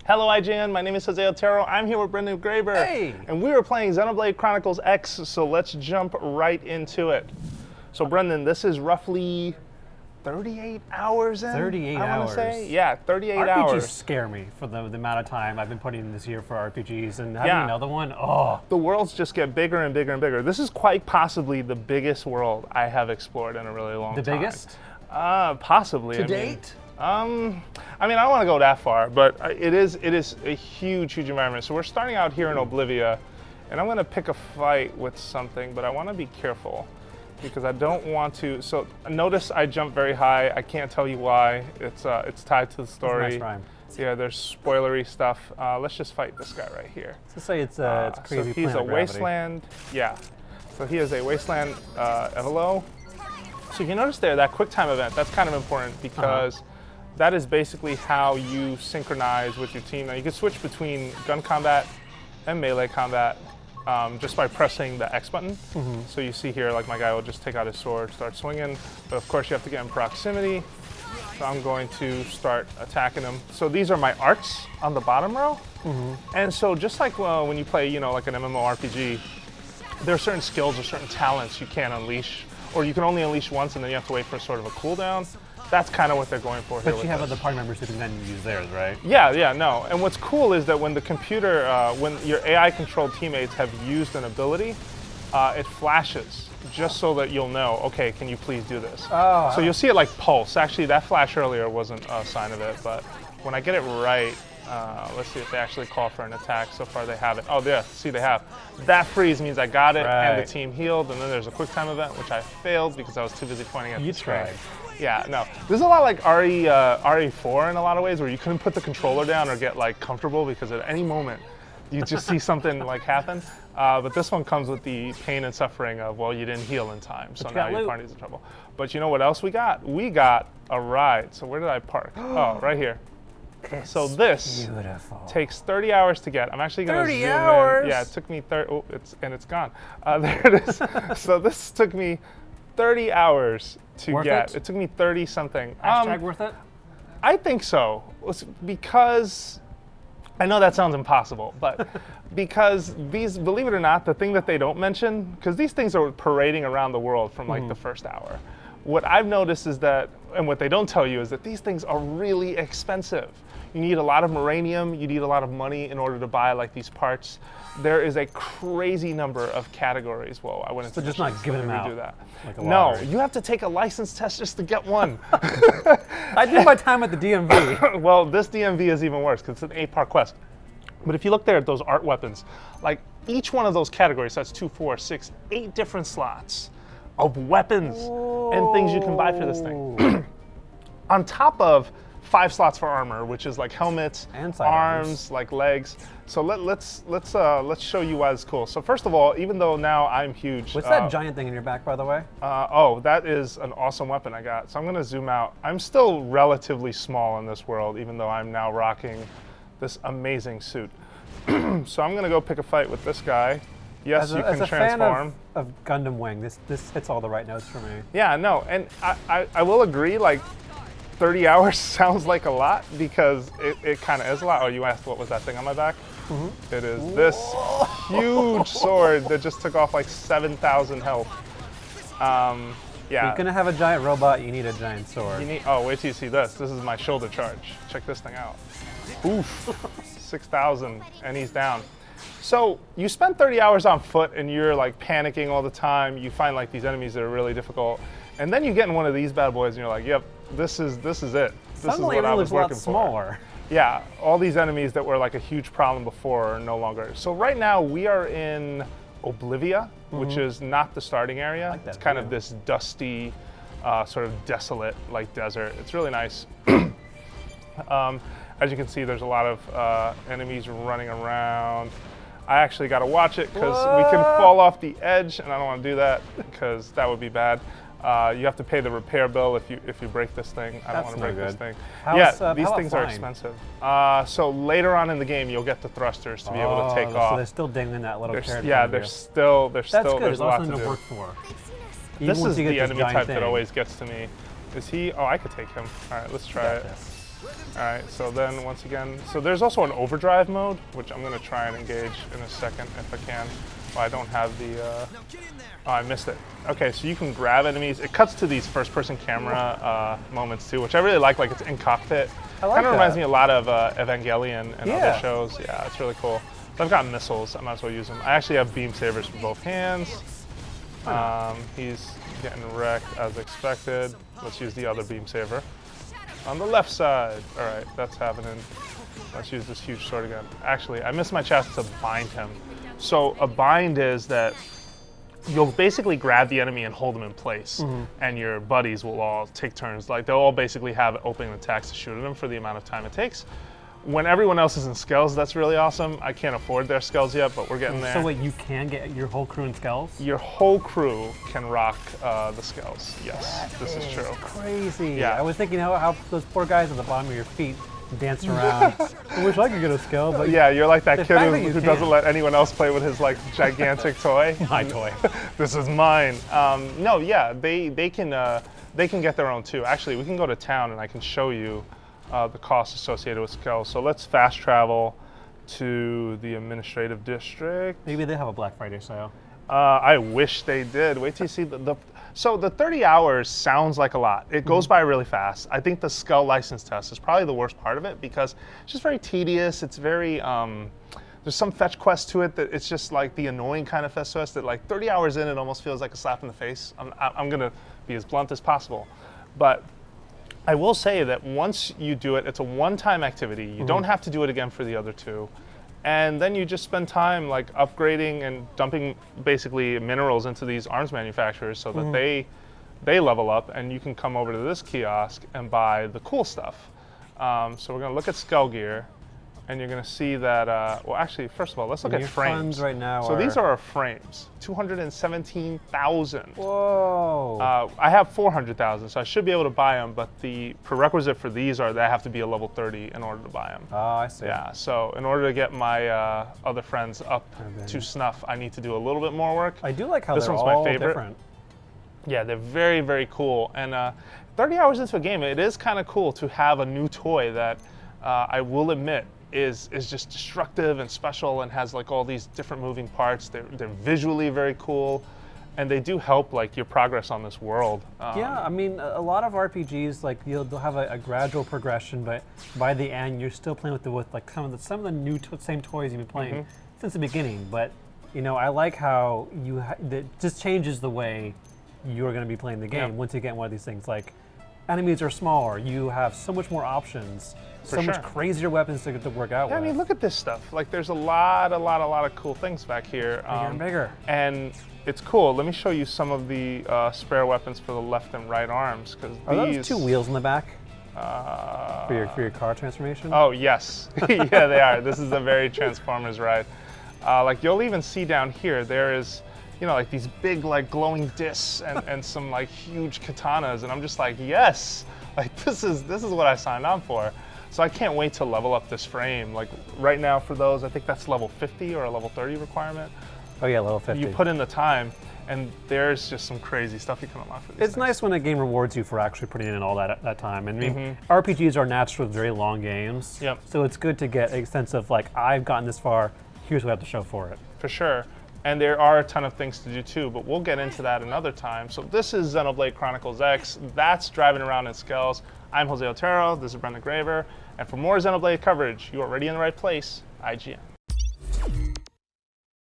Hello IGN, my name is Jose Otero. I'm here with Brendan Graber. Hey! And we were playing Xenoblade Chronicles X, so let's jump right into it. So Brendan, this is roughly 38 hours in? 38 I hours. Say. Yeah, 38 RPGs hours. scare me for the amount of time I've been putting in this year for RPGs, and having another one, oh. The worlds just get bigger and bigger and bigger. This is quite possibly the biggest world I have explored in a really long time. The biggest? Possibly. To date? I mean, I don't want to go that far, but it is a huge environment. So we're starting out here in Oblivia, and I'm going to pick a fight with something, but I want to be careful because I don't want to. So notice I jump very high. I can't tell you why. It's tied to the story. That's a nice rhyme. Yeah, there's spoilery stuff. Let's just fight this guy right here. Let's say it's crazy. So he's a gravity. wasteland. Yeah. So he is a wasteland Evelo. So you notice there that quick time event. That's kind of important because. That is basically how you synchronize with your team. Now you can switch between gun combat and melee combat just by pressing the X button. So you see here, like my guy will just take out his sword, start swinging, but of course you have to get in proximity. So I'm going to start attacking him. So these are my arts on the bottom row. And so just like when you play, like an MMORPG, there are certain skills or certain talents you can't unleash, or you can only unleash once and then you have to wait for sort of a cooldown. That's kind of what they're going for here. But you have other party members who can then use theirs, right? Yeah, no. And what's cool is that when the computer, when your AI-controlled teammates have used an ability, it flashes just so that you'll know, okay, can you please do this? Oh. So you'll see it like pulse. Actually, that flash earlier wasn't a sign of it, but when I get it right, let's see if they actually call for an attack. So far they haven't. Oh, yeah, see they have. That freeze means I got it and the team healed, and then there's a quick time event, which I failed because I was too busy pointing at the screen. Yeah, no. This is a lot like RE4 in a lot of ways, where you couldn't put the controller down or get like comfortable because at any moment you just see something like happen. But this one comes with the pain and suffering of, well, you didn't heal in time, so now your party's in trouble. But you know what else we got? We got a ride. So where did I park? Oh, right here. So this takes 30 hours to get. I'm actually going to zoom 30 hours? in. Yeah, it took me 30. Oh, it's gone. There it is. So this took me 30 hours to get. It took me 30 something. Hashtag worth it? I think so. Because I know that sounds impossible, but because these, believe it or not, the thing that they don't mention, because these things are parading around the world from like the first hour. What I've noticed is that, and what they don't tell you is that these things are really expensive. You need a lot of uranium, you need a lot of money in order to buy like these parts. There is a crazy number of categories. Well, I wouldn't. So just not giving them out. Do that. Like no, you have to take a license test just to get one. I did my time at the DMV. Well, this DMV is even worse because it's an 8-part quest. But if you look there at those art weapons, like each one of those categories, that's 2, 4, 6, 8 different slots of weapons and things you can buy for this thing. On top of 5 slots for armor, which is like helmets, and arms, like legs. So let's show you why it's cool. So first of all, even though now I'm huge. What's that giant thing in your back, by the way? Oh, that is an awesome weapon I got. So I'm going to zoom out. I'm still relatively small in this world, even though I'm now rocking this amazing suit. So I'm going to go pick a fight with this guy. Yes, you can transform. Fan of Gundam Wing, this hits all the right notes for me. Yeah, no, and I will agree, like 30 hours sounds like a lot because it kind of is a lot. Oh, you asked what was that thing on my back? It is this huge sword that just took off like 7,000 health. Yeah. You're gonna have a giant robot, you need a giant sword. Oh, wait till you see this. This is my shoulder charge. Check this thing out. Oof, 6,000, and he's down. So you spend 30 hours on foot and you're like panicking all the time. You find like these enemies that are really difficult. And then you get in one of these bad boys and you're like, yep, this is it. This is what I was working for. Smaller. Yeah, all these enemies that were like a huge problem before are no longer. So right now we are in Oblivia, which is not the starting area. Like it's kind of this dusty, sort of desolate like desert. It's really nice. As you can see, there's a lot of enemies running around. I actually got to watch it because we can fall off the edge, and I don't want to do that because that would be bad. You have to pay the repair bill if you break this thing. I don't want to break this thing. These things are expensive. So later on in the game, you'll get the thrusters to be able to take off. So they're still dangling that little carrot. Yeah, there's still That's good. There's a lot to to do. work for. This is the enemy type that always gets to me. Is he? Oh, I could take him. All right, let's try it. All right, so then once again, so there's also an overdrive mode, which I'm gonna try and engage in a second if I can. Well, I don't have the, oh, I missed it. Okay, so you can grab enemies. It cuts to these first-person camera moments too, which I really like it's in cockpit. Kind of reminds me a lot of Evangelion and other shows. Yeah, it's really cool. So I've got missiles, I might as well use them. I actually have beam sabers for both hands. He's getting wrecked as expected. Let's use the other beam saber. On the left side. All right, that's happening. Let's use this huge sword again. Actually, I missed my chance to bind him. So a bind is that you'll basically grab the enemy and hold them in place, and your buddies will all take turns. Like they'll all basically have opening attacks to shoot at them for the amount of time it takes. When everyone else is in skells, that's really awesome. I can't afford their skells yet, but we're getting there. So wait, you can get your whole crew in skells? Your whole crew can rock the skells. Yes, this is true. Crazy. Yeah. I was thinking how those poor guys at the bottom of your feet dancing around. I wish I could get a skull, but yeah, you're like that kid who doesn't let anyone else play with his like gigantic toy. My toy. This is mine. No, yeah, they can get their own too. Actually, we can go to town and I can show you the costs associated with skulls. So let's fast travel to the administrative district. Maybe they have a Black Friday sale. I wish they did. Wait till you see so the 30 hours sounds like a lot. It goes by really fast. I think the skull license test is probably the worst part of it because it's just very tedious. It's very, there's some fetch quest to it that it's just like the annoying kind of fetch quest that like 30 hours in, it almost feels like a slap in the face. I'm gonna be as blunt as possible. But I will say that once you do it, it's a one-time activity. You don't have to do it again for the other two. And then you just spend time like upgrading and dumping basically minerals into these arms manufacturers so that they level up, and you can come over to this kiosk and buy the cool stuff. So we're gonna look at skull gear, and you're gonna see that, well actually, first of all, let's look at frames. Funds right now so these are our frames, 217,000. Whoa. I have 400,000, so I should be able to buy them, but the prerequisite for these are that I have to be a level 30 in order to buy them. Oh, I see. Yeah, so in order to get my other friends up to snuff, I need to do a little bit more work. I do like how this they're one's all my favorite. different. Yeah, they're very, very cool. And 30 hours into a game, it is kind of cool to have a new toy that I will admit is just destructive and special and has like all these different moving parts. They're visually very cool, and they do help like your progress on this world. Yeah, I mean, a lot of RPGs like they'll have a gradual progression, but by the end you're still playing with like some of the new same toys you've been playing since the beginning. But you know, I like how that just changes the way you're going to be playing the game once you get one of these things. Like enemies are smaller, you have so much more options. So much crazier weapons to work out with. I mean, look at this stuff. Like, there's a lot of cool things back here. Bigger and bigger. And it's cool. Let me show you some of the spare weapons for the left and right arms. Are those two wheels in the back for your car transformation? Oh, yes. Yeah, they are. This is a very Transformers ride. Like, you'll even see down here, there is, you know, like these big, like, glowing discs and some, like, huge katanas. And I'm just like, yes! Like, this is what I signed on for. So I can't wait to level up this frame. Like right now for those, I think that's level 50 or a level 30 requirement. Oh yeah, level 50. You put in the time, and there's just some crazy stuff you can unlock for these It's things. nice when a game rewards you for actually putting in all that time. And I mean, RPGs are naturally very long games. Yep. So it's good to get a sense of like, I've gotten this far, here's what I have to show for it. For sure. And there are a ton of things to do too, but we'll get into that another time. So this is Xenoblade Chronicles X. That's driving around in skulls. I'm Jose Otero, this is Brendan Graver. And for more Xenoblade coverage, you are already in the right place, IGN.